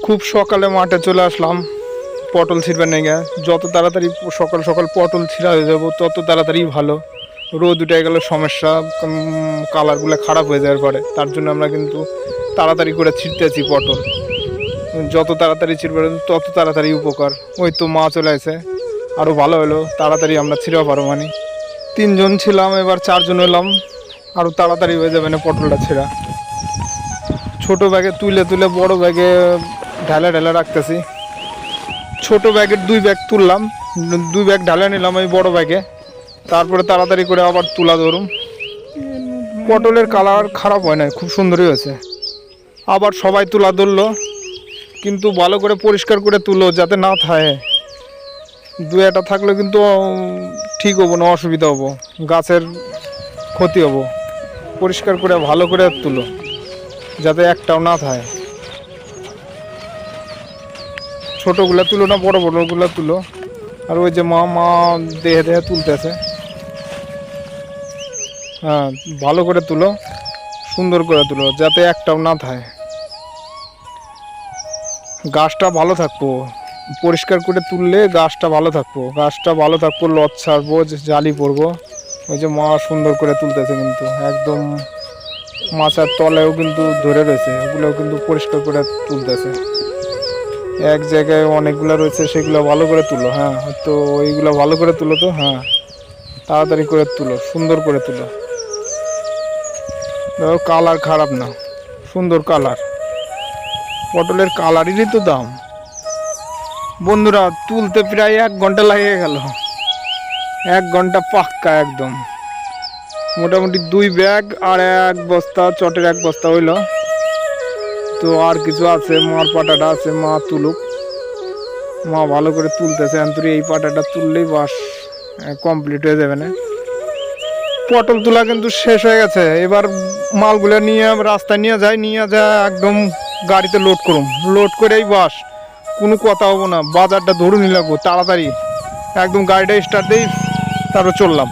খুব সকালে মাঠে চলে আসলাম পটল ছিঁড়বে নিয়ে। যত তাড়াতাড়ি সকাল সকাল পটল ছিঁড়া হয়ে যাবো তত তাড়াতাড়ি ভালো। রোদ উঠে গেলে সমস্যা, কালারগুলো খারাপ হয়ে যাওয়ার পরে। তার জন্য আমরা কিন্তু তাড়াতাড়ি করে ছিঁড়তেছি পটল। যত তাড়াতাড়ি ছিঁড়বে তত তাড়াতাড়ি উপকার। ওই তো মা চলে আসে, আরও ভালো হলো, তাড়াতাড়ি আমরা ছিঁড়া পারো। মানে 3 জন ছিলাম, এবার 4 জন হলাম, আরও তাড়াতাড়ি হয়ে যাবে না পটলটা ছিঁড়া। ছোট ব্যাগে তুলে তুলে বড় ব্যাগে ঢালা ঢালা রাখতেছি। ছোট ব্যাগের 2 ব্যাগ তুললাম, 2 ব্যাগ ঢালা নিলাম ওই বড় ব্যাগে, তারপরে তাড়াতাড়ি করে আবার তুলা ধরুম। পটলের কালার খারাপ হয় না, খুব সুন্দরই হয়েছে। আবার সবাই তুলা ধরলো, কিন্তু ভালো করে পরিষ্কার করে তুলো যাতে না থাকে। 2-একটা থাকলে কিন্তু ঠিক হবো না, অসুবিধা হবো, গাছের ক্ষতি হবো। পরিষ্কার করে ভালো করে তুলো যাতে একটাও না থাকে। ছোটোগুলো তুলো না, বড় বড়গুলো তুলো। আর ওই যে মা দেহে দেহে তুলতেছে। হ্যাঁ, ভালো করে তুলো, সুন্দর করে তুলো যাতে একটাও না থাকে। গাছটা ভালো থাকবো, পরিষ্কার করে তুললে গাছটা ভালো থাকবো, লত ছাড়বো, জালি পড়বো। ওই যে মা সুন্দর করে তুলতেছে, কিন্তু একদম মাচার তলেও কিন্তু ধরে রয়েছে, ওগুলোও কিন্তু পরিষ্কার করে তুলতেছে। এক জায়গায় অনেকগুলো রয়েছে, সেগুলো ভালো করে তুলো। হ্যাঁ, তো ওইগুলো ভালো করে তুলো। তো হ্যাঁ, তাড়াতাড়ি করে তুলো, সুন্দর করে তুলো। দেখো কালার খারাপ না, সুন্দর কালার। পটলের কালারেরই তো দাম। বন্ধুরা, তুলতে প্রায় 1 ঘন্টা লাগিয়ে গেল, 1 ঘন্টা পাক্কা একদম। মোটামুটি 2 ব্যাগ আর 1 বস্তা, চটের 1 বস্তা হইল। তো আর কিছু আছে, মার পাটাটা আছে, মা তুলুক। মা ভালো করে তুলতেছে, অন্তরে এই পাটাটা তুললেই বাস কমপ্লিট হয়ে যাবে না। পটল তোলা কিন্তু শেষ হয়ে গেছে। এবার মালগুলো নিয়ে রাস্তায় নিয়ে যায় একদম গাড়িতে লোড করুম। লোড করেই বাস, কোনো কথা হবো না, বাজারটা ধরুনই লাগবো তাড়াতাড়ি। একদম গাড়িটা স্টার্ট দিই, তারপর চললাম।